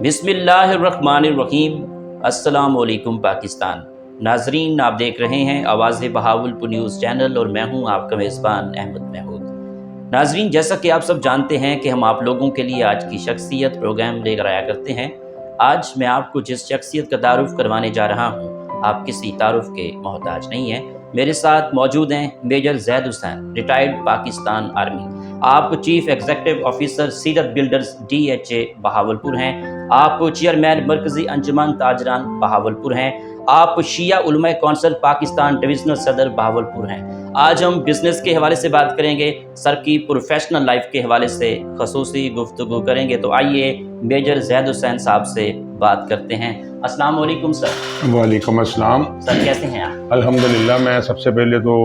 بسم اللہ الرحمن الرحیم۔ السلام علیکم پاکستان۔ ناظرین، آپ دیکھ رہے ہیں آواز بہاولپور نیوز چینل اور میں ہوں آپ کا میزبان احمد محمود۔ ناظرین، جیسا کہ آپ سب جانتے ہیں کہ ہم آپ لوگوں کے لیے آج کی شخصیت پروگرام لے کر آیا کرتے ہیں۔ آج میں آپ کو جس شخصیت کا تعارف کروانے جا رہا ہوں، آپ کسی تعارف کے محتاج نہیں ہیں۔ میرے ساتھ موجود ہیں میجر زید حسین، ریٹائرڈ پاکستان آرمی۔ آپ چیف ایگزیکٹو آفیسر سیرت بلڈرز DHA بہاولپور ہیں۔ آپ چیئرمین مرکزی انجمن تاجران بہاولپور ہیں۔ آپ شیعہ علماء کونسل پاکستان ڈویژنل صدر بہاولپور ہیں۔ آج ہم بزنس کے حوالے سے بات کریں گے، سر کی پروفیشنل لائف کے حوالے سے خصوصی گفتگو کریں گے۔ تو آئیے میجر زید حسین صاحب سے بات کرتے ہیں۔ السلام علیکم سر۔ وعلیکم السلام۔ سر کیسے ہیں آپ؟ الحمدللہ، میں سب سے پہلے تو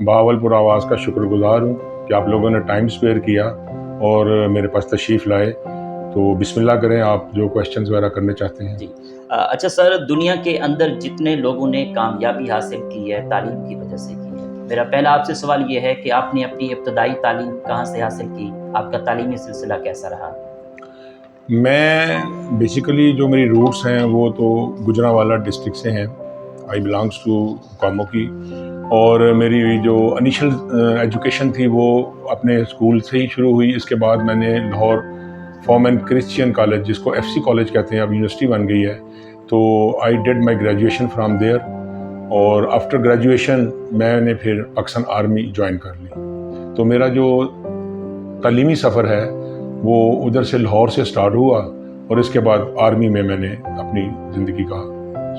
بہاولپور آواز کا شکر گزار ہوں کہ آپ لوگوں نے ٹائم اسپیئر کیا اور میرے پاس تشریف لائے۔ تو بسم اللہ کریں، آپ جو کویشچنز وغیرہ کرنے چاہتے ہیں۔ جی اچھا سر، دنیا کے اندر جتنے لوگوں نے کامیابی حاصل کی ہے تعلیم کی وجہ سے کی ہے، میرا پہلا آپ سے سوال یہ ہے کہ آپ نے اپنی ابتدائی تعلیم کہاں سے حاصل کی؟ آپ کا تعلیمی سلسلہ کیسا رہا؟ میں بیسیکلی جو میری روٹس ہیں وہ تو گجرانوالہ ڈسٹرکٹ سے ہیں۔ آئی بلانگس ٹو کامو کی، اور میری جو انیشل ایجوکیشن تھی وہ اپنے اسکول سے ہی شروع ہوئی۔ اس کے بعد میں نے لاہور فورمن کرسچین کالج، جس کو FC کالج کہتے ہیں، اب یونیورسٹی بن گئی ہے، تو I did my graduation from there, اور آفٹر گریجویشن میں نے پھر پاکستان آرمی جوائن کر لی۔ تو میرا جو تعلیمی سفر ہے وہ ادھر سے لاہور سے سٹارٹ ہوا، اور اس کے بعد آرمی میں نے اپنی زندگی کا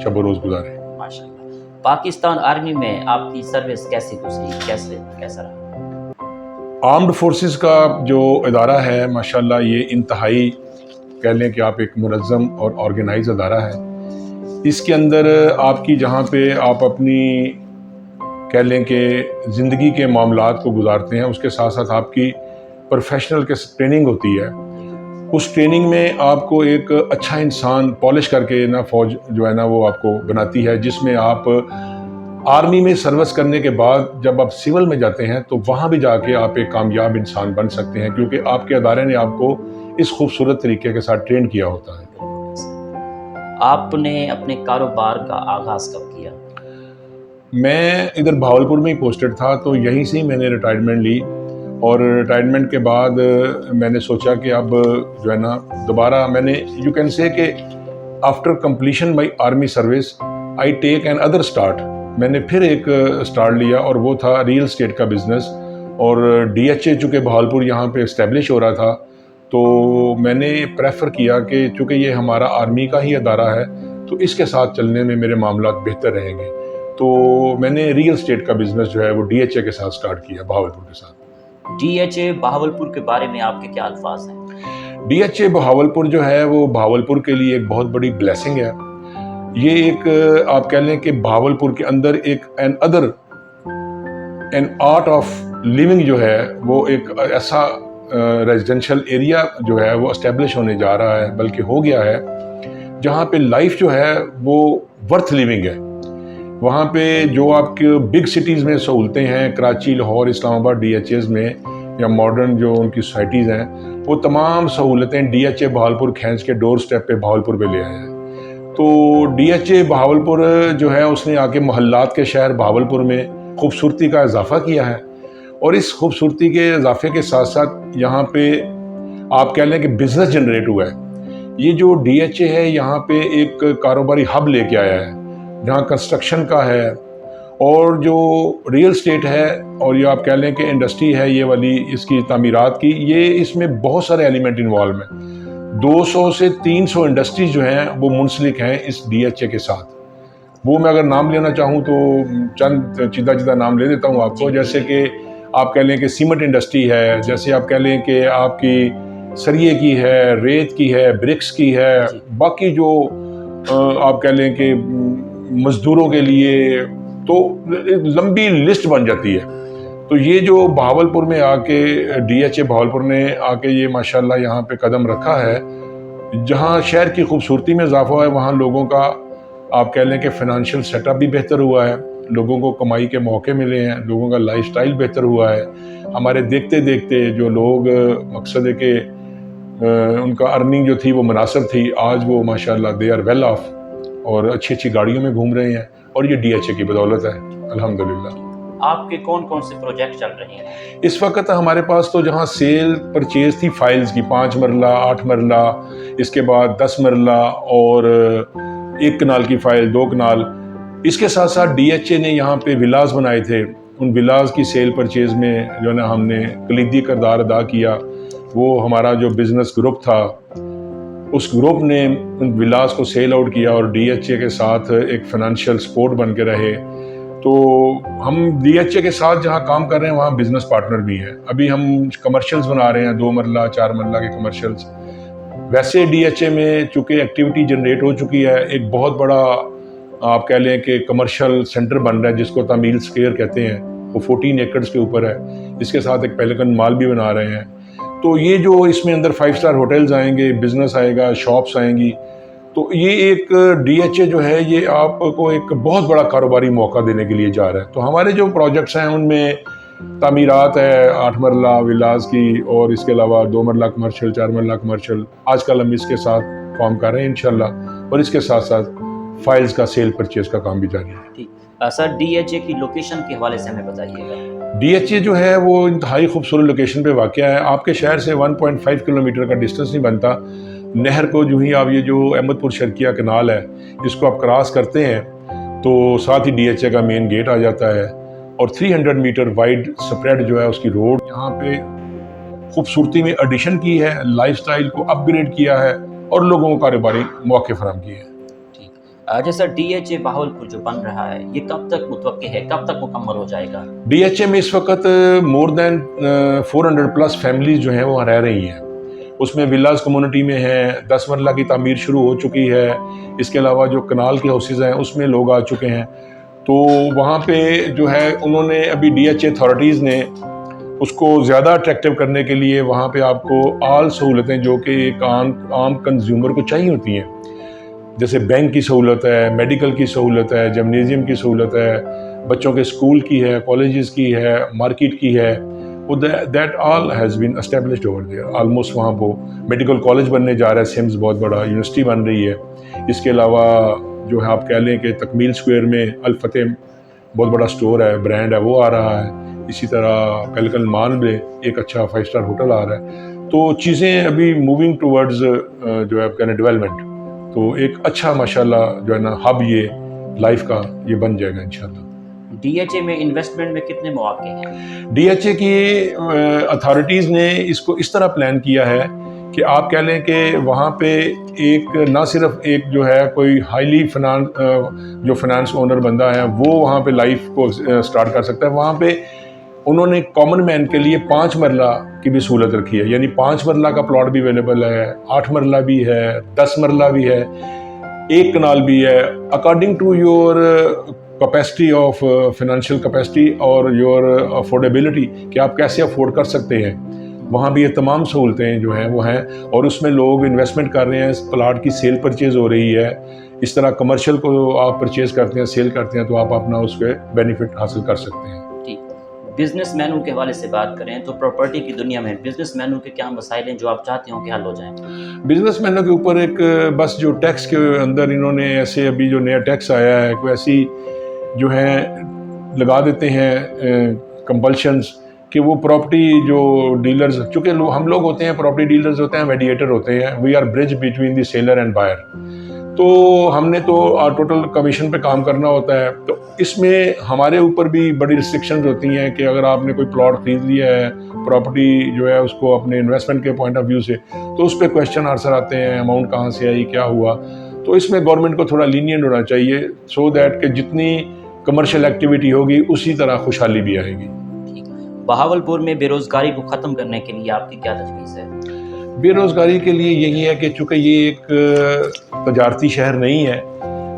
شب و روز گزارے۔ ماشاءاللہ۔ پاکستان آرمی میں آپ کی سروس کیسی گزری، کیسا رہا؟ آرمڈ فورسز کا جو ادارہ ہے ماشاءاللہ، یہ انتہائی کہہ لیں کہ آپ ایک منظم اور آرگنائز ادارہ ہے۔ اس کے اندر آپ کی جہاں پہ آپ اپنی کہہ لیں کہ زندگی کے معاملات کو گزارتے ہیں، اس کے ساتھ ساتھ آپ کی پروفیشنل کے ٹریننگ ہوتی ہے۔ اس ٹریننگ میں آپ کو ایک اچھا انسان پالش کر کے نا فوج جو ہے نا وہ آپ کو بناتی ہے، جس میں آپ آرمی میں سروس کرنے کے بعد جب آپ سول میں جاتے ہیں تو وہاں بھی جا کے آپ ایک کامیاب انسان بن سکتے ہیں، کیونکہ آپ کے ادارے نے آپ کو اس خوبصورت طریقے کے ساتھ ٹرین کیا ہوتا ہے۔ آپ نے اپنے کاروبار کا آغاز کب کیا؟ میں ادھر بہاولپور میں ہی پوسٹڈ تھا، تو یہیں سے ہی میں نے ریٹائرمنٹ لی، اور ریٹائرمنٹ کے بعد میں نے سوچا کہ اب جو ہے نا دوبارہ میں نے یو کین سے کہ after completion my army service I take an other start. میں نے پھر ایک اسٹارٹ لیا، اور وہ تھا ریئل اسٹیٹ کا بزنس، اور DHA چونکہ بہاولپور یہاں پہ اسٹیبلش ہو رہا تھا، تو میں نے پریفر کیا کہ چونکہ یہ ہمارا آرمی کا ہی ادارہ ہے تو اس کے ساتھ چلنے میں میرے معاملات بہتر رہیں گے، تو میں نے ریئل اسٹیٹ کا بزنس جو ہے وہ DHA کے ساتھ اسٹارٹ کیا، بہاولپور کے ساتھ۔ DHA بہاولپور کے بارے میں آپ کے کیا الفاظ ہیں؟ DHA بہاولپور جو ہے وہ بہاولپور کے لیے ایک بہت بڑی بلیسنگ ہے۔ یہ ایک آپ کہہ لیں کہ بہاولپور کے اندر ایک این آرٹ آف لیونگ جو ہے وہ ایک ایسا ریزیڈینشل ایریا جو ہے وہ اسٹیبلش ہونے جا رہا ہے، بلکہ ہو گیا ہے، جہاں پہ لائف جو ہے وہ ورتھ لیونگ ہے۔ وہاں پہ جو آپ کے بگ سٹیز میں سہولتیں ہیں، کراچی، لاہور، اسلام آباد DHAs میں، یا ماڈرن جو ان کی سوسائٹیز ہیں، وہ تمام سہولتیں DHA بہاولپور کھینچ کے ڈور سٹیپ پہ بہاولپور پہ لے آئے ہیں۔ تو DHA بہاولپور جو ہے اس نے آ کے محلات کے شہر بہاولپور میں خوبصورتی کا اضافہ کیا ہے، اور اس خوبصورتی کے اضافے کے ساتھ ساتھ یہاں پہ آپ کہہ لیں کہ بزنس جنریٹ ہوا ہے۔ یہ جو DHA ہے یہاں پہ ایک کاروباری ہب لے کے آیا ہے، جہاں کنسٹرکشن کا ہے، اور جو ریئل اسٹیٹ ہے، اور یہ آپ کہہ لیں کہ انڈسٹری ہے یہ والی اس کی تعمیرات کی، یہ اس میں بہت سارے ایلیمنٹ انوالو ہیں۔ 200 سے 300 انڈسٹریز جو ہیں وہ منسلک ہیں اس DHA کے ساتھ۔ وہ میں اگر نام لینا چاہوں تو چند چیدہ نام لے دیتا ہوں آپ کو، جیسے کہ آپ کہہ لیں کہ سیمنٹ انڈسٹری ہے، جیسے آپ کہہ لیں کہ آپ کی سریے کی ہے، ریت کی ہے، برکس کی ہے، باقی جو آپ کہہ لیں کہ مزدوروں کے لیے تو لمبی لسٹ بن جاتی ہے۔ تو یہ جو بہاولپور میں آ کے DHA بہاولپور نے آ کے یہ ماشاءاللہ یہاں پہ قدم رکھا ہے، جہاں شہر کی خوبصورتی میں اضافہ ہوا ہے، وہاں لوگوں کا آپ کہہ لیں کہ فائنینشیل سیٹ اپ بھی بہتر ہوا ہے، لوگوں کو کمائی کے موقع ملے ہیں، لوگوں کا لائف سٹائل بہتر ہوا ہے۔ ہمارے دیکھتے دیکھتے جو لوگ مقصد ہے کہ ان کا ارننگ جو تھی وہ مناسب تھی، آج وہ ماشاءاللہ دے آر ویل آف اور اچھی اچھی گاڑیوں میں گھوم رہے ہیں، اور یہ ڈی ایچ اے کی بدولت ہے الحمدللہ۔ آپ کے کون کون سے پروجیکٹ چل رہے ہیں اس وقت ہمارے پاس تو جہاں سیل پرچیز تھی فائلز کی 5 مرلہ 8 مرلہ، اس کے بعد 10 مرلہ اور 1 کنال کی فائل 2 کنال، اس کے ساتھ ساتھ ڈی ایچ اے نے یہاں پہ ولاز بنائے تھے، ان ولاز کی سیل پرچیز میں جو ہے نا ہم نے کلیدی کردار ادا کیا۔ وہ ہمارا جو بزنس گروپ تھا اس گروپ نے ان ولاز کو سیل آؤٹ کیا اور ڈی ایچ اے کے ساتھ ایک فائنینشیل سپورٹ بن کے رہے۔ تو ہم ڈی ایچ اے کے ساتھ جہاں کام کر رہے ہیں وہاں بزنس پارٹنر بھی ہیں، ابھی ہم کمرشلز بنا رہے ہیں 2 مرلہ 4 مرلہ کے کمرشلز۔ ویسے ڈی ایچ اے میں چونکہ ایکٹیویٹی جنریٹ ہو چکی ہے، ایک بہت بڑا آپ کہہ لیں کہ کمرشل سینٹر بن رہا ہے جس کو تعمیل سکوئر کہتے ہیں، وہ 14 ایکڑز کے اوپر ہے، اس کے ساتھ ایک پیلیکن مال بھی بنا رہے ہیں۔ تو یہ جو اس میں اندر 5 اسٹار ہوٹلز آئیں گے، بزنس آئے گا، شاپس آئیں گی، تو یہ ایک ڈی ایچ اے جو ہے یہ آپ کو ایک بہت بڑا کاروباری موقع دینے کے لیے جا رہا ہے۔ تو ہمارے جو پروجیکٹس ہیں ان میں تعمیرات ہے 8 مرلہ ولاز کی، اور اس کے علاوہ 2 مرلہ کمرشل 4 مرلہ کمرشل، آج کل ہم اس کے ساتھ کام کر رہے ہیں انشاءاللہ، اور اس کے ساتھ ساتھ فائلز کا سیل پرچیز کا کام بھی جاری ہے۔ ٹھیک سر، ڈی ایچ اے کی لوکیشن کے حوالے سے ہمیں بتائیے گا۔ ڈی ایچ اے جو ہے وہ انتہائی خوبصورت لوکیشن پہ واقع ہے، آپ کے شہر سے 1.5 کلومیٹر کا ڈسٹنس نہیں بنتا۔ نہر کو جو ہی آپ یہ جو احمد پور شرقیہ کنال ہے اس کو آپ کراس کرتے ہیں تو ساتھ ہی ڈی ایچ اے کا مین گیٹ آ جاتا ہے، اور 300 میٹر وائڈ سپریڈ جو ہے اس کی روڈ یہاں پہ خوبصورتی میں ایڈیشن کی ہے، لائف سٹائل کو اپ گریڈ کیا ہے اور لوگوں کو کاروباری مواقع فراہم کیے ہیں۔ جیسا ڈی ایچ اے بہاولپور جو بن رہا ہے یہ کب تک متوقع ہے، کب تک مکمل ہو جائے گا؟ ڈی ایچ اے میں اس وقت مور دین 400+ فیملیز جو ہیں وہ رہ رہی ہیں، اس میں ولاز کمیونٹی میں ہیں، 10 مرلہ کی تعمیر شروع ہو چکی ہے، اس کے علاوہ جو کنال کے ہاؤسز ہیں اس میں لوگ آ چکے ہیں۔ تو وہاں پہ جو ہے انہوں نے ابھی ڈی ایچ اے اتھارٹیز نے اس کو زیادہ اٹریکٹیو کرنے کے لیے وہاں پہ آپ کو آل سہولتیں جو کہ ایک عام کنزیومر کو چاہیے ہوتی ہیں، جیسے بینک کی سہولت ہے، میڈیکل کی سہولت ہے، جمنیزیم کی سہولت ہے، بچوں کے اسکول کی ہے، کالجز کی ہے، مارکیٹ کی ہے، وہ that all has been established over there almost. وہاں وہ میڈیکل کالج بننے جا رہا ہے، سمز بہت بڑا یونیورسٹی بن رہی ہے۔ اس کے علاوہ جو ہے آپ کہہ لیں کہ تکمیل اسکوئر میں الفتح بہت بڑا اسٹور ہے، برانڈ ہے، وہ آ رہا ہے۔ اسی طرح پیلیکن مال میں ایک اچھا 5 اسٹار ہوٹل آ رہا ہے۔ تو چیزیں ابھی موونگ ٹورڈز جو ہے آپ کہہ لیں ڈیولپمنٹ، تو ایک اچھا ماشاءاللہ جو ہے نا ہب یہ لائف کا یہ بن جائے گا انشاءاللہ۔ ڈی ایچ اے میں انویسٹمنٹ میں کتنے مواقع ہیں؟ ڈی ایچ اے کی اتھارٹیز نے اس کو اس طرح پلان کیا ہے کہ آپ کہہ لیں کہ وہاں پہ ایک نہ صرف ایک جو ہے کوئی ہائیلی جو فنانس اونر بندہ ہے وہ وہاں پہ لائف کو سٹارٹ کر سکتا ہے، وہاں پہ انہوں نے کامن مین کے لیے 5 مرلہ کی بھی سہولت رکھی ہے، یعنی 5 مرلہ کا پلاٹ بھی اویلیبل ہے، 8 مرلہ بھی ہے، 10 مرلہ بھی ہے، 1 کنال بھی ہے، according to your capacity of financial capacity اور یور افورڈیبلٹی کہ آپ کیسے افورڈ کر سکتے ہیں۔ وہاں بھی یہ تمام سہولتیں جو ہیں وہ ہیں، اور اس میں لوگ انویسٹمنٹ کر رہے ہیں، پلاٹ کی سیل پرچیز ہو رہی ہے، اس طرح کمرشل کو آپ پرچیز کرتے ہیں، سیل کرتے ہیں، تو آپ اپنا اس پہ بینیفٹ حاصل کر سکتے ہیں۔ بزنس مینوں کے حوالے سے بات کریں تو پراپرٹی کی دنیا میں بزنس مینوں کے کیا مسائل ہیں جو آپ چاہتے ہوں کہ حل ہو جائیں؟ بزنس مینوں کے اوپر ایک بس جو ٹیکس کے اندر انہوں نے ایسے ابھی جو نیا ٹیکس آیا ہے کوئی ایسی جو ہیں لگا دیتے ہیں کمپلشنز کہ وہ پراپرٹی جو ڈیلرز، چونکہ ہم لوگ ہوتے ہیں پراپرٹی ڈیلرز ہوتے ہیں، میڈیٹر ہوتے ہیں، we are bridge between the seller and buyer, تو ہم نے تو ٹوٹل کمیشن پہ کام کرنا ہوتا ہے۔ تو اس میں ہمارے اوپر بھی بڑی ریسٹرکشنز ہوتی ہیں کہ اگر آپ نے کوئی پلاٹ خرید لیا ہے، پراپرٹی جو ہے اس کو اپنے انویسٹمنٹ کے پوائنٹ آف ویو سے، تو اس پہ کویشچن آنسر آتے ہیں، اماؤنٹ کہاں سے آئی، کیا ہوا۔ تو اس میں گورنمنٹ کو تھوڑا لینینٹ ہونا چاہیے سو دیٹ کہ جتنی کمرشل ایکٹیویٹی ہوگی اسی طرح خوشحالی بھی آئے گی۔ بہاولپور میں بے روزگاری کو ختم کرنے کے لیے آپ کی کیا تجویز ہے؟ بے روزگاری کے لیے یہی ہے کہ چونکہ یہ ایک تجارتی شہر نہیں ہے،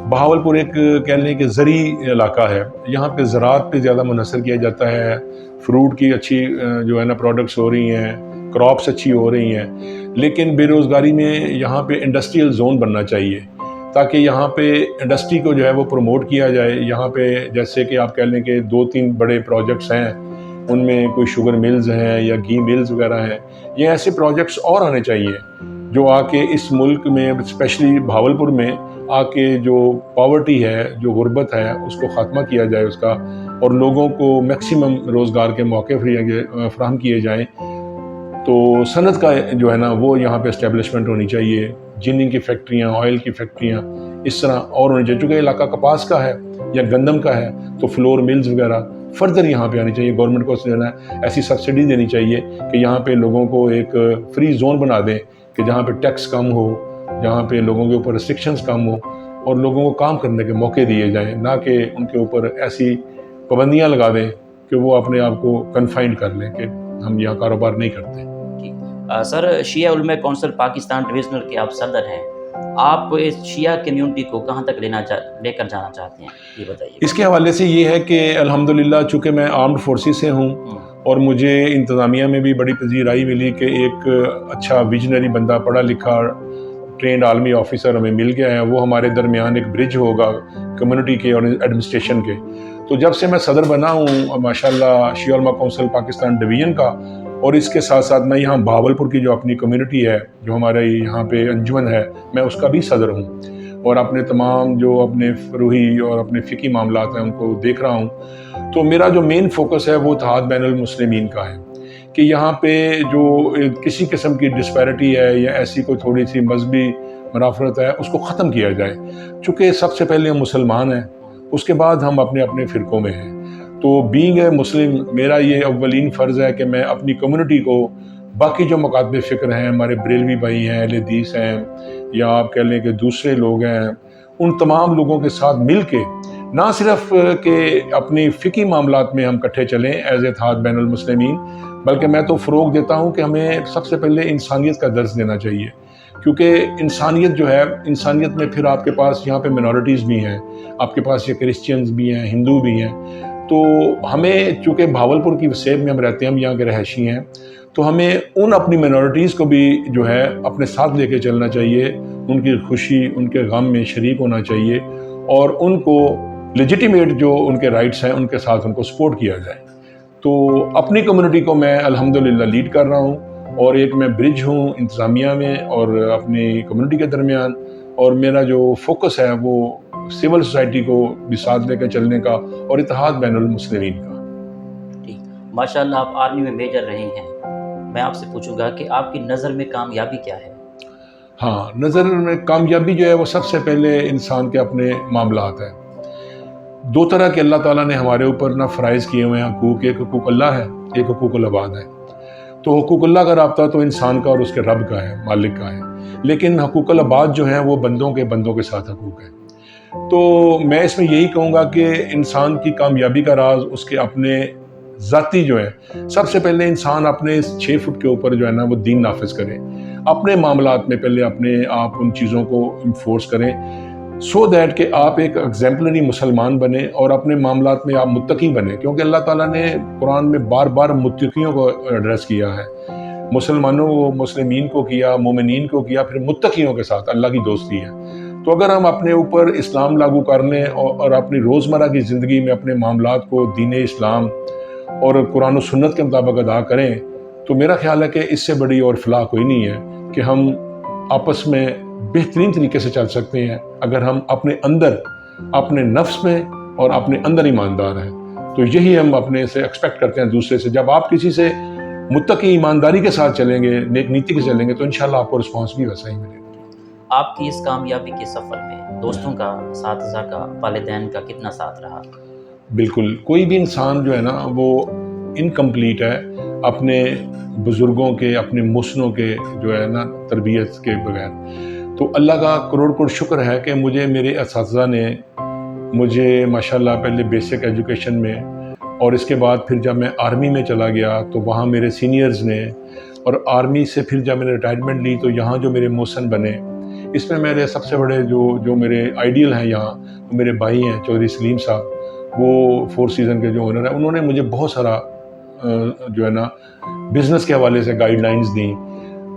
بہاولپور ایک کہہ لیں کہ زرعی علاقہ ہے، یہاں پہ زراعت پہ زیادہ منحصر کیا جاتا ہے، فروٹ کی اچھی جو ہے نا پروڈکٹس ہو رہی ہیں، کراپس اچھی ہو رہی ہیں، لیکن بے روزگاری میں یہاں پہ انڈسٹریل زون بننا چاہیے تاکہ یہاں پہ انڈسٹری کو جو ہے وہ پروموٹ کیا جائے۔ یہاں پہ جیسے کہ آپ کہہ لیں کہ 2-3 بڑے پروجیکٹس ہیں ان میں کوئی شوگر ملز ہیں یا گھی ملز وغیرہ ہیں. یہ ایسے پروجیکٹس اور آنے چاہیے جو آ کے اس ملک میں اسپیشلی بھاولپور میں آ کے جو پاورٹی ہے, جو غربت ہے, اس کو خاتمہ کیا جائے اس کا, اور لوگوں کو میکسیمم روزگار کے موقع فراہم کیے جائیں. تو صنعت کا جو ہے نا وہ یہاں پہ اسٹیبلشمنٹ ہونی چاہیے, جیننگ کی فیکٹریاں, آئل کی فیکٹریاں اس طرح اور ہونی چاہیے. چونکہ علاقہ کپاس کا ہے یا گندم کا ہے تو فلور ملز وغیرہ فردر یہاں پہ آنی چاہیے. گورنمنٹ کو جو ہے نا ایسی سبسڈی دینی چاہیے کہ یہاں پہ لوگوں کو ایک فری زون بنا دیں کہ جہاں پہ ٹیکس کم ہو, جہاں پہ لوگوں کے اوپر ریسٹرکشنز کم ہو اور لوگوں کو کام کرنے کے موقع دیے جائیں, نہ کہ ان کے اوپر ایسی پابندیاں لگا دیں کہ وہ اپنے آپ کو کنفائنڈ کر لیں کہ ہم یہاں کاروبار نہیں کرتے. سر, شیعہ علماء کونسل پاکستان ڈویژنل کے آپ صدر ہیں, آپ اس شیعہ کمیونٹی کو کہاں تک لے کر جانا چاہتے ہیں, یہ بتائیے. اس کے حوالے سے یہ ہے کہ الحمدللہ چونکہ میں آرمڈ فورسز سے ہوں اور مجھے انتظامیہ میں بھی بڑی پذیرائی ملی کہ ایک اچھا ویژنری بندہ, پڑھا لکھا, ٹرینڈ عالمی آفیسر ہمیں مل گیا ہے. وہ ہمارے درمیان ایک برج ہوگا کمیونٹی کے اور ایڈمنسٹریشن کے. تو جب سے میں صدر بنا ہوں ماشاءاللہ شیعہ علماء کونسل پاکستان ڈویژن کا, اور اس کے ساتھ ساتھ میں یہاں بہاولپور کی جو اپنی کمیونٹی ہے, جو ہمارے یہاں پہ انجمن ہے, میں اس کا بھی صدر ہوں, اور اپنے تمام جو اپنے فروحی اور اپنے فقہی معاملات ہیں ان کو دیکھ رہا ہوں. تو میرا جو مین فوکس ہے وہ اتحاد بین المسلمین کا ہے کہ یہاں پہ جو کسی قسم کی ڈسپیرٹی ہے یا ایسی کوئی تھوڑی سی مذہبی منافرت ہے اس کو ختم کیا جائے. چونکہ سب سے پہلے ہم مسلمان ہیں, اس کے بعد ہم اپنے اپنے فرقوں میں ہیں. تو بینگ اے مسلم میرا یہ اولین فرض ہے کہ میں اپنی کمیونٹی کو باقی جو مکاتب فکر ہیں, ہمارے بریلوی بھائی ہیں, اہل حدیث ہیں, یا آپ کہہ لیں کہ دوسرے لوگ ہیں, ان تمام لوگوں کے ساتھ مل کے نہ صرف کہ اپنی فقہی معاملات میں ہم کٹھے چلیں ایز اتحاد بین المسلمین, بلکہ میں تو فروغ دیتا ہوں کہ ہمیں سب سے پہلے انسانیت کا درس دینا چاہیے. کیونکہ انسانیت جو ہے, انسانیت میں پھر آپ کے پاس یہاں پہ منورٹیز بھی ہیں, آپ کے پاس یہ کرسچنز بھی ہیں, ہندو بھی ہیں. تو ہمیں چونکہ بھاولپور کی وسیب میں ہم رہتے ہیں, ہم یہاں کے رہائشی ہیں, تو ہمیں ان اپنی منورٹیز کو بھی جو ہے اپنے ساتھ لے کے چلنا چاہیے, ان کی خوشی ان کے غم میں شریک ہونا چاہیے, اور ان کو لیجیٹیمیٹ جو ان کے رائٹس ہیں ان کے ساتھ ان کو سپورٹ کیا جائے. تو اپنی کمیونٹی کو میں الحمدللہ لیڈ کر رہا ہوں, اور ایک میں برج ہوں انتظامیہ میں اور اپنی کمیونٹی کے درمیان, اور میرا جو فوکس ہے وہ سول سوسائٹی کو بھی ساتھ لے کے چلنے کا اور اتحاد بین المسلمین کا. ٹھیک, ماشاءاللہ آپ آرمی میں میجر رہے ہیں, میں آپ سے پوچھوں گا کہ آپ کی نظر میں کامیابی کیا ہے؟ ہاں, نظر میں کامیابی جو ہے وہ سب سے پہلے انسان کے اپنے معاملات ہیں. دو طرح کے اللہ تعالیٰ نے ہمارے اوپر نہ فرائض کیے ہوئے ہیں حقوق, ایک حقوق اللہ ہے, ایک حقوق العباد ہے. تو حقوق اللہ کا رابطہ تو انسان کا اور اس کے رب کا ہے, مالک کا ہے, لیکن حقوق العباد جو ہیں وہ بندوں کے ساتھ حقوق ہیں. تو میں اس میں یہی کہوں گا کہ انسان کی کامیابی کا راز اس کے اپنے ذاتی جو ہے, سب سے پہلے انسان اپنے 6 فٹ کے اوپر جو ہے نا وہ دین نافذ کرے, اپنے معاملات میں پہلے اپنے آپ ان چیزوں کو انفورس کریں, سو دیٹ کہ آپ ایک ایگزیمپلری مسلمان بنیں اور اپنے معاملات میں آپ متقی بنیں. کیونکہ اللہ تعالیٰ نے قرآن میں بار بار متقیوں کو ایڈریس کیا ہے, مسلمانوں کو, مسلمین کو کیا, مومنین کو کیا, پھر متقیوں کے ساتھ اللہ کی دوستی ہے. تو اگر ہم اپنے اوپر اسلام لاگو کر لیں اور اپنی روزمرہ کی زندگی میں اپنے معاملات کو دین اسلام اور قرآن و سنت کے مطابق ادا کریں, تو میرا خیال ہے کہ اس سے بڑی اور فلاح کوئی نہیں ہے کہ ہم آپس میں بہترین طریقے سے چل سکتے ہیں اگر ہم اپنے اندر, اپنے نفس میں اور اپنے اندر ایماندار ہیں. تو یہی ہم اپنے سے ایکسپیکٹ کرتے ہیں دوسرے سے. جب آپ کسی سے متقی ایمانداری کے ساتھ چلیں گے, نیک نیتی کے چلیں گے, تو انشاءاللہ آپ کو رسپانس بھی ویسا ہی ملے گا. آپ کی اس کامیابی کے سفر میں دوستوں کا, اساتذہ کا, والدین کا کتنا ساتھ رہا؟ بالکل, کوئی بھی انسان جو ہے نا وہ انکمپلیٹ ہے اپنے بزرگوں کے, اپنے مسنوں کے جو ہے نا تربیت کے بغیر. تو اللہ کا کروڑ کروڑ شکر ہے کہ مجھے میرے اساتذہ نے مجھے ماشاءاللہ پہلے بیسک ایجوکیشن میں, اور اس کے بعد پھر جب میں آرمی میں چلا گیا تو وہاں میرے سینئرز نے, اور آرمی سے پھر جب میں نے ریٹائرمنٹ لی تو یہاں جو میرے محسن بنے, اس میں میرے سب سے بڑے جو میرے آئیڈیل ہیں یہاں, وہ میرے بھائی ہیں چودھری سلیم صاحب, وہ 4 سیزن کے جو اونر ہیں. انہوں نے مجھے بہت سارا جو ہے نا بزنس کے حوالے سے گائیڈ لائنز دیں,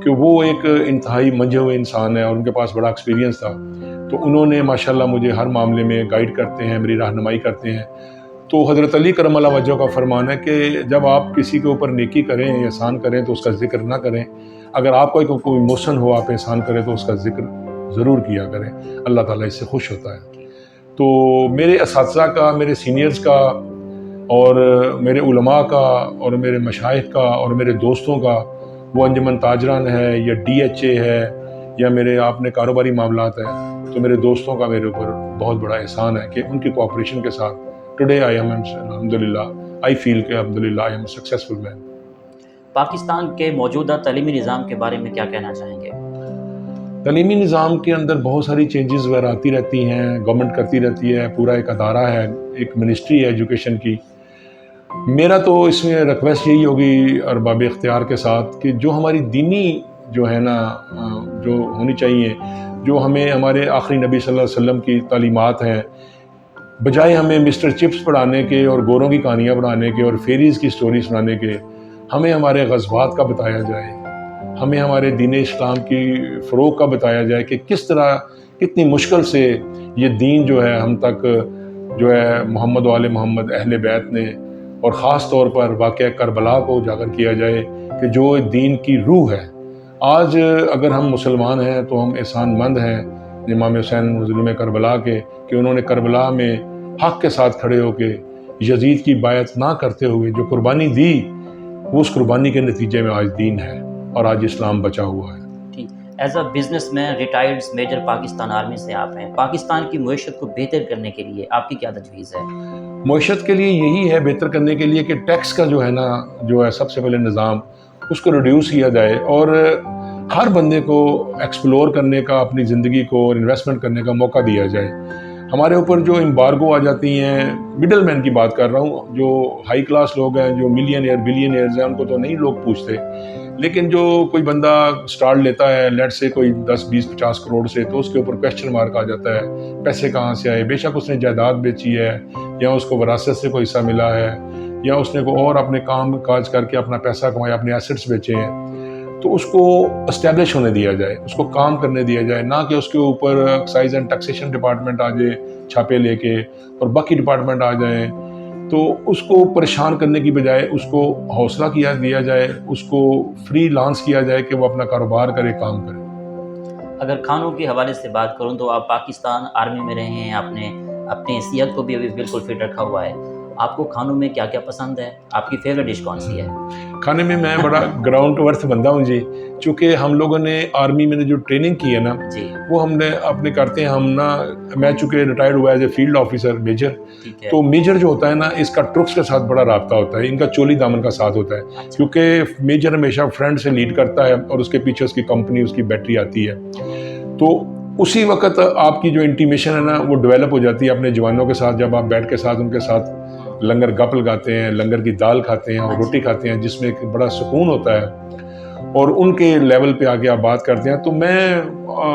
کہ وہ ایک انتہائی منجھے ہوئے انسان ہے اور ان کے پاس بڑا ایکسپیرینس تھا. تو انہوں نے ماشاءاللہ مجھے ہر معاملے میں گائیڈ کرتے ہیں, میری رہنمائی کرتے ہیں. تو حضرت علی کرم اللہ وجہ کا فرمان ہے کہ جب آپ کسی کے اوپر نیکی کریں احسان کریں تو اس کا ذکر نہ کریں، اگر آپ کا کوئی ایموشن ہو آپ احسان کریں تو اس کا ذکر ضرور کیا کریں، اللہ تعالیٰ اس سے خوش ہوتا ہے۔ تو میرے اساتذہ کا، میرے سینئرز کا اور میرے علماء کا اور میرے مشائخ کا اور میرے دوستوں کا، وہ انجمن تاجران ہے یا DHA ہے یا میرے آپ نے کاروباری معاملات ہیں، تو میرے دوستوں کا میرے اوپر بہت بڑا احسان ہے کہ ان کی کوآپریشن کے ساتھ ٹوڈے آئی ایم الحمدللہ آئی فیل کہ الحمدللہ آئی ایم سکسیسفل مین۔ پاکستان کے موجودہ تعلیمی نظام کے بارے میں کیا کہنا چاہیں گے؟ تعلیمی نظام کے اندر بہت ساری چینجز وغیرہ آتی رہتی ہیں، گورنمنٹ کرتی رہتی ہے، پورا ایک ادارہ ہے، ایک منسٹری ہے ایجوکیشن کی۔ میرا تو اس میں ریکویسٹ یہی ہوگی ارباب اختیار کے ساتھ کہ جو ہماری دینی جو ہے نا جو ہونی چاہیے، جو ہمیں ہمارے آخری نبی صلی اللہ علیہ وسلم کی تعلیمات ہیں، بجائے ہمیں مسٹر چپس پڑھانے کے اور گوروں کی کہانیاں پڑھانے کے اور فیریز کی سٹوری سنانے کے، ہمیں ہمارے غزوات کا بتایا جائے، ہمیں ہمارے دین اسلام کی فروغ کا بتایا جائے کہ کس طرح کتنی مشکل سے یہ دین جو ہے ہم تک جو ہے محمد و آل محمد اہل بیت نے، اور خاص طور پر واقعہ کربلا کو اجاگر کیا جائے کہ جو دین کی روح ہے۔ آج اگر ہم مسلمان ہیں تو ہم احسان مند ہیں امام حسین مظلوم کربلا کے، کہ انہوں نے کربلا میں حق کے ساتھ کھڑے ہو کے یزید کی بیعت نہ کرتے ہوئے جو قربانی دی، وہ اس قربانی کے نتیجے میں آج دین ہے اور آج اسلام بچا ہوا ہے۔ As a business man retired major Pakistan army سے آپ ہیں، پاکستان کی معیشت کو بہتر کرنے کے لیے آپ کی کیا تجویز ہے؟ معیشت کے لیے یہی ہے بہتر کرنے کے لیے کہ ٹیکس کا جو ہے نا جو ہے سب سے پہلے نظام اس کو ریڈیوس کیا جائے، اور ہر بندے کو ایکسپلور کرنے کا، اپنی زندگی کو اور انویسٹمنٹ کرنے کا موقع دیا جائے۔ ہمارے اوپر جو امبارگو آ جاتی ہیں، مڈل مین کی بات کر رہا ہوں، جو ہائی کلاس لوگ ہیں، جو ملین بلینئرز ہیں، ان کو تو نہیں لوگ پوچھتے، لیکن جو کوئی بندہ سٹارٹ لیتا ہے لیٹ سے کوئی 10 20 50 کروڑ سے، تو اس کے اوپر کویسچن مارک آ جاتا ہے، پیسے کہاں سے آئے؟ بے شک اس نے جائیداد بیچی ہے، یا اس کو وراثت سے کوئی حصہ ملا ہے، یا اس نے کوئی اور اپنے کام کاج کر کے اپنا پیسہ کمایا، اپنے ایسٹس بیچے ہیں، تو اس کو اسٹیبلش ہونے دیا جائے، اس کو کام کرنے دیا جائے، نہ کہ اس کے اوپر ایکسائز اینڈ ٹیکسیشن ڈپارٹمنٹ آ جائے چھاپے لے کے اور باقی ڈپارٹمنٹ آ جائیں، تو اس کو پریشان کرنے کی بجائے اس کو حوصلہ دیا جائے، اس کو فری لانس کیا جائے کہ وہ اپنا کاروبار کرے، کام کرے۔ اگر کھانوں کے حوالے سے بات کروں تو آپ پاکستان آرمی میں رہے ہیں، آپ نے اپنی صحت کو بھی ابھی بالکل فٹ رکھا ہوا ہے، آپ کو کھانوں میں کیا کیا پسند ہے؟ آپ کی فیوریٹ ڈش کون سی ہے؟ کھانے میں بڑا گراؤنڈ ورتھ بندہ ہوں جی، چونکہ ہم لوگوں نے آرمی میں نے جو ٹریننگ کی ہے نا جی وہ ہم نے اپنے کرتے ہیں ہم نا، میں چونکہ ریٹائرڈ ہوا as a field officer major, تو میجر جو ہوتا ہے نا اس کا ٹروپس کے ساتھ بڑا رابطہ ہوتا ہے، ان کا چولی دامن کا ساتھ ہوتا ہے، کیونکہ میجر ہمیشہ فرنٹ سے لیڈ کرتا ہے اور اس کے پیچھے اس کی کمپنی، اس کی بیٹری آتی ہے، تو اسی وقت آپ کی جو انٹیمیشن ہے نا وہ ڈیولپ ہو جاتی ہے اپنے جوانوں کے ساتھ، جب آپ بیٹھ کے ساتھ ان کے ساتھ لنگر گپ لگاتے ہیں، لنگر کی دال کھاتے ہیں اور روٹی کھاتے ہیں، جس میں ایک بڑا سکون ہوتا ہے، اور ان کے لیول پہ آگے آپ بات کرتے ہیں۔ تو میں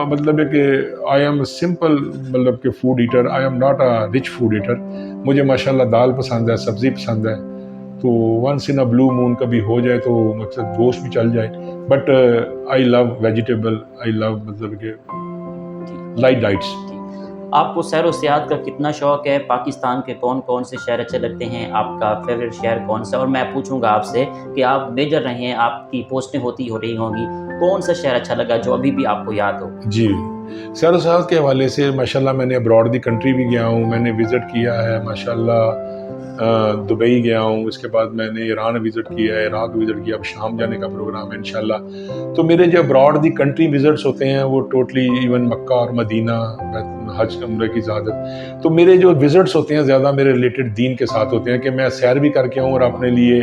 مطلب ہے کہ آئی ایم سمپل مطلب کہ food eater, I am not a rich food eater, مجھے ماشاءاللہ دال پسند ہے، سبزی پسند ہے، تو ونس ان اے بلو مون کبھی ہو جائے تو مطلب گوشت بھی چل جائے، بٹ آئی لو ویجیٹیبل، آئی لو مطلب کہ لائٹ ڈائٹس۔ آپ کو سیر و سیاحت کا کتنا شوق ہے؟ پاکستان کے کون کون سے شہر اچھے لگتے ہیں؟ آپ کا فیوریٹ شہر کون سا؟ اور میں پوچھوں گا آپ سے کہ آپ میجر رہے ہیں، آپ کی پوسٹیں ہو رہی ہوں گی، کون سا شہر اچھا لگا جو ابھی بھی آپ کو یاد ہو؟ جی، سیر و سیاحت کے حوالے سے ماشاءاللہ میں نے ابراڈ دی کنٹری بھی گیا ہوں، میں نے وزٹ کیا ہے ماشاءاللہ، دبئی گیا ہوں، اس کے بعد میں نے ایران وزٹ کیا ہے، عراق وزٹ کیا، اب شام جانے کا پروگرام ہے انشاءاللہ۔ تو میرے جو ابراڈ دی کنٹری وزٹس ہوتے ہیں وہ ٹوٹلی ایون مکہ اور مدینہ، حج عمرہ کی زیادت، تو میرے جو وزٹس ہوتے ہیں زیادہ میرے ریلیٹڈ دین کے ساتھ ہوتے ہیں کہ میں سیر بھی کر کے آؤں اور اپنے لیے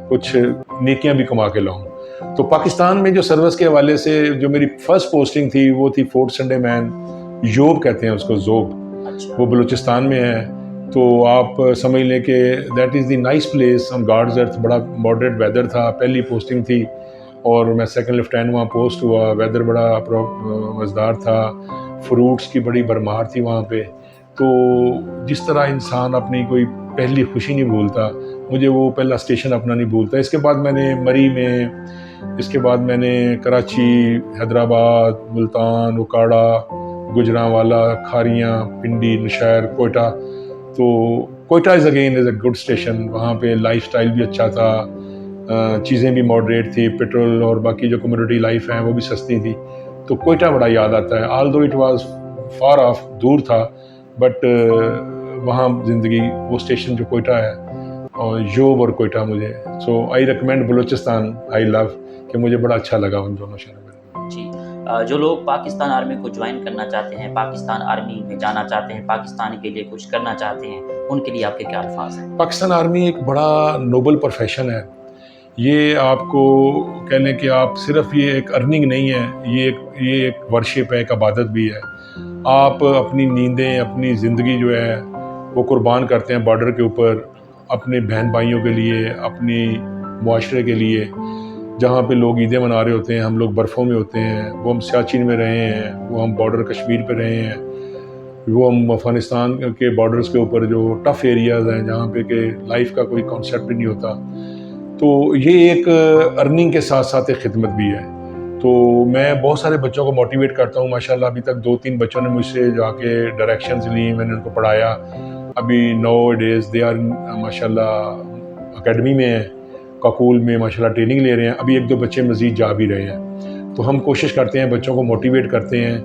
کچھ نیکیاں بھی کما کے لاؤں۔ تو پاکستان میں جو سروس کے حوالے سے جو میری فرسٹ پوسٹنگ تھی وہ تھی فورٹ سنڈے مین، یوب کہتے ہیں اس کو، زوب، وہ بلوچستان میں ہے، تو آپ سمجھ لیں کہ that is the nice place on God's earth, بڑا ماڈریٹ ویدر تھا، پہلی پوسٹنگ تھی اور میں سیکنڈ لیفٹیننٹ وہاں پوسٹ ہوا، ویدر بڑا مزدار تھا، فروٹس کی بڑی بھرمار تھی وہاں پہ، تو جس طرح انسان اپنی کوئی پہلی خوشی نہیں بھولتا، مجھے وہ پہلا اسٹیشن اپنا نہیں بھولتا۔ اس کے بعد میں نے مری میں، اس کے بعد میں نے کراچی، حیدرآباد، ملتان، اکاڑا، گجرانوالا، کھاریاں، پنڈی، نشہر، کوئٹہ، تو Quetta is again is a good station. وہاں پہ لائف اسٹائل بھی اچھا تھا, چیزیں بھی ماڈریٹ تھی, پیٹرول اور باقی جو کمیونٹی لائف ہیں وہ بھی سستی تھی. تو کوئٹہ بڑا یاد آتا ہے, آل دو اٹ واز فار آف, دور تھا, بٹ وہاں زندگی, وہ اسٹیشن جو کوئٹہ ہے, اور یوب اور کوئٹہ مجھے, سو آئی ریکمینڈ بلوچستان, آئی لو, کہ مجھے بڑا اچھا لگا ان دونوں شہروں میں. جی, جو لوگ پاکستان آرمی کو جوائن کرنا چاہتے ہیں, پاکستان آرمی میں جانا چاہتے ہیں, پاکستان کے لیے کچھ کرنا چاہتے ہیں, ان کے لیے آپ کے کیا الفاظ ہیں؟ پاکستان آرمی ایک بڑا نوبل پروفیشن ہے. یہ آپ کو کہہ لیں کہ آپ صرف یہ ایک ارننگ نہیں ہے, یہ ایک ورشپ ہے, ایک عبادت بھی ہے. آپ اپنی نیندیں, اپنی زندگی جو ہے وہ قربان کرتے ہیں بارڈر کے اوپر, اپنے بہن بھائیوں کے لیے, اپنی معاشرے کے لیے. جہاں پہ لوگ عیدیں منا رہے ہوتے ہیں, ہم لوگ برفوں میں ہوتے ہیں, وہ ہم سیاچن میں رہے ہیں, وہ ہم بارڈر کشمیر پہ رہے ہیں, وہ ہم افغانستان کے بارڈرز کے اوپر جو ٹف ایریاز ہیں جہاں پہ کہ لائف کا کوئی کانسیپٹ بھی نہیں ہوتا. تو یہ ایک ارننگ کے ساتھ ساتھ ایک خدمت بھی ہے. تو میں بہت سارے بچوں کو موٹیویٹ کرتا ہوں. ماشاءاللہ ابھی تک 2-3 بچوں نے مجھ سے جا کے ڈائریکشنز لی, میں نے ان کو پڑھایا. ابھی نو ڈیز دے آر ماشاءاللہ اکیڈمی میں ہیں, کاکول میں ماشاءاللہ ٹریننگ لے رہے ہیں. ابھی 1-2 بچے مزید جا بھی رہے ہیں. تو ہم کوشش کرتے ہیں, بچوں کو موٹیویٹ کرتے ہیں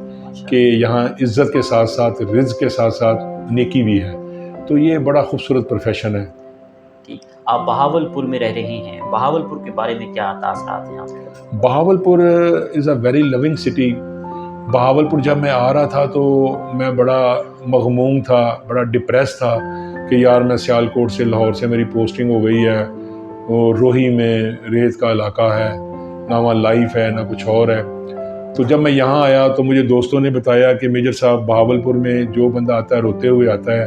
کہ یہاں عزت کے ساتھ ساتھ رزق کے ساتھ ساتھ نیکی بھی ہے. تو یہ بڑا خوبصورت پروفیشن ہے. آپ بہاولپور میں رہ رہے ہیں, بہاولپور کے بارے میں کیا تاثرات ہیں آپ کے؟ Bahawalpur is a very long city. Bahawalpur جب میں آ رہا تھا تو میں بڑا مغموم تھا, بڑا ڈپریس تھا کہ یار میں سیالکوٹ سے, لاہور سے میری پوسٹنگ ہو گئی ہے, اور روہی میں ریت کا علاقہ ہے, نہ وہاں لائف ہے نہ کچھ اور ہے. تو جب میں یہاں آیا تو مجھے دوستوں نے بتایا کہ میجر صاحب بہاولپور میں جو بندہ آتا ہے روتے ہوئے آتا ہے,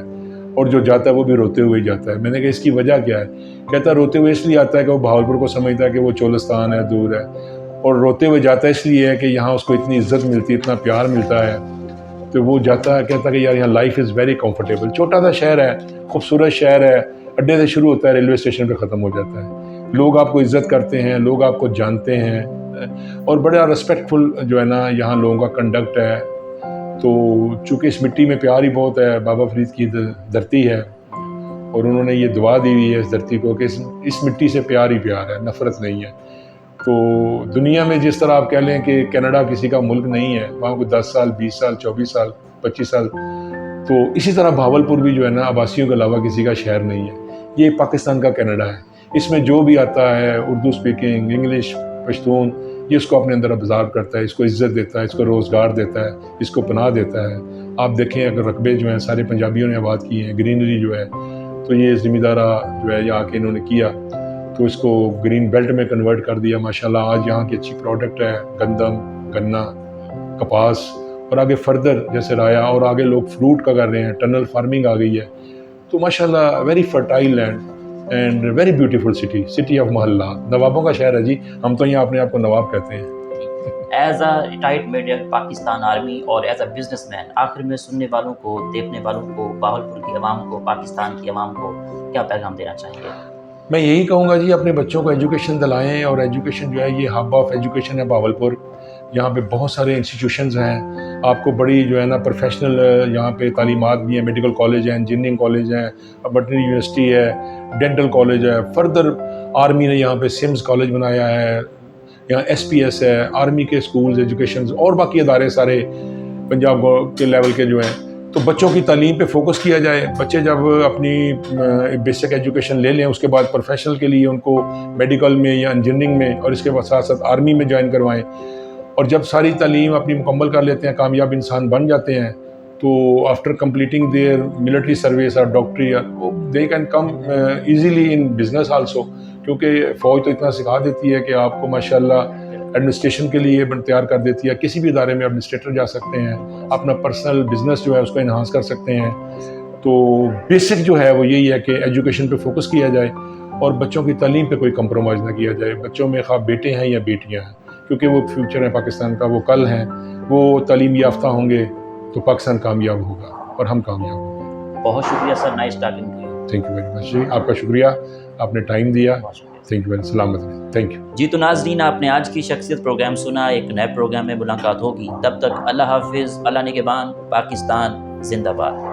اور جو جاتا ہے وہ بھی روتے ہوئے جاتا ہے. میں نے کہا اس کی وجہ کیا ہے؟ کہتا ہے روتے ہوئے اس لیے آتا ہے کہ وہ بہاولپور کو سمجھتا ہے کہ وہ چولستان ہے, دور ہے, اور روتے ہوئے جاتا ہے اس لیے ہے کہ یہاں اس کو اتنی عزت ملتی ہے, اتنا پیار ملتا ہے. تو وہ جاتا ہے, کہتا ہے کہ یار یہاں لائف از ویری کمفرٹیبل. چھوٹا سا شہر ہے, خوبصورت شہر ہے, اڈے سے شروع ہوتا ہے, ریلوے اسٹیشن پہ ختم ہو جاتا ہے. لوگ آپ کو عزت کرتے ہیں, لوگ آپ کو جانتے ہیں, اور بڑا ریسپیکٹفل جو ہے نا یہاں لوگوں کا کنڈکٹ ہے. تو چونکہ اس مٹی میں پیار ہی بہت ہے, بابا فرید کی دھرتی ہے, اور انہوں نے یہ دعا دی ہوئی ہے اس دھرتی کو کہ اس مٹی سے پیار ہی پیار ہے, نفرت نہیں ہے. تو دنیا میں جس طرح آپ کہہ لیں کہ کینیڈا کسی کا ملک نہیں ہے, وہاں کوئی 10 سال 20 سال 24 سال 25 سال, تو اسی طرح بہاولپور بھی جو ہے نا آباسیوں کے علاوہ کسی کا شہر نہیں ہے. یہ پاکستان کا کینیڈا ہے. اس میں جو بھی آتا ہے اردو سپیکنگ, انگلش, پشتون, یہ اس کو اپنے اندر ابزارو کرتا ہے, اس کو عزت دیتا ہے, اس کو روزگار دیتا ہے, اس کو پناہ دیتا ہے. آپ دیکھیں اگر رقبے جو ہیں سارے پنجابیوں نے آباد کیے ہیں, گرینری جو ہے, تو یہ ذمہ دارہ جو ہے یہاں کے انہوں نے کیا, تو اس کو گرین بیلٹ میں کنورٹ کر دیا. ماشاءاللہ آج یہاں کی اچھی پروڈکٹ ہے, گندم, گنا, کپاس, اور آگے فردر جیسے رایا, اور آگے لوگ فروٹ کا کر رہے ہیں, ٹنل فارمنگ آ گئی ہے. تو ماشاءاللہ very fertile land and very beautiful city of محلہ. نوابوں کا شہر ہے جی, ہم تو یہاں اپنے آپ کو نواب کہتے ہیں. As a retired major Pakistan army اور ایز اے بزنس مین, آخر میں سننے والوں کو, دیکھنے والوں کو, بہاولپور کی عوام کو, پاکستان کی عوام کو کیا پیغام دینا چاہیں گے؟ میں یہی کہوں گا جی, اپنے بچوں کو ایجوکیشن دلائیں, اور ایجوکیشن جو ہے یہ ہب آف ایجوکیشن ہے بہاولپور. یہاں پہ بہت سارے انسٹیٹیوشنز ہیں, آپ کو بڑی جو ہے نا پروفیشنل یہاں پہ تعلیمات بھی ہیں, میڈیکل کالج ہیں, انجینئرنگ کالج ہیں, ویٹرنری یونیورسٹی ہے, ڈینٹل کالج ہے. فردر آرمی نے یہاں پہ سمز کالج بنایا ہے, یہاں ایس پی ایس ہے, آرمی کے اسکولز, ایجوکیشنز, اور باقی ادارے سارے پنجاب کے لیول کے جو ہیں. تو بچوں کی تعلیم پہ فوکس کیا جائے. بچے جب اپنی بیسک ایجوکیشن لے لیں, اس کے بعد پروفیشنل کے لیے ان کو میڈیکل میں یا انجینئرنگ میں, اور اس کے بعد ساتھ ساتھ آرمی میں جوائن کروائیں. اور جب ساری تعلیم اپنی مکمل کر لیتے ہیں, کامیاب انسان بن جاتے ہیں, تو after completing their military service اور ڈاکٹری, they can come easily in business also. کیونکہ فوج تو اتنا سکھا دیتی ہے کہ آپ کو ماشاءاللہ ایڈمنسٹریشن کے لیے تیار کر دیتی ہے. کسی بھی ادارے میں ایڈمنسٹریٹر جا سکتے ہیں, اپنا پرسنل بزنس جو ہے اس کو انہانس کر سکتے ہیں. تو بیسک جو ہے وہ یہی ہے کہ ایجوکیشن پہ فوکس کیا جائے, اور بچوں کی تعلیم پہ کوئی کمپرومائز نہ کیا جائے. بچوں میں خواہ بیٹے ہیں یا بیٹیاں ہیں, کیونکہ وہ فیوچر ہے پاکستان کا, وہ کل ہیں, وہ تعلیم یافتہ ہوں گے تو پاکستان کامیاب ہوگا اور ہم کامیاب ہوں گے. بہت شکریہ sir, nice talking to you. Thank you very much جی, آپ کا شکریہ, آپ نے ٹائم دیا. تھینک یو ویری, سلامت رہیں. تھینک یو جی. تو ناظرین, آپ نے آج کی شخصیت پروگرام سنا. ایک نئے پروگرام میں ملاقات ہوگی. تب تک اللہ حافظ, اللہ نگہبان. پاکستان زندہ باد.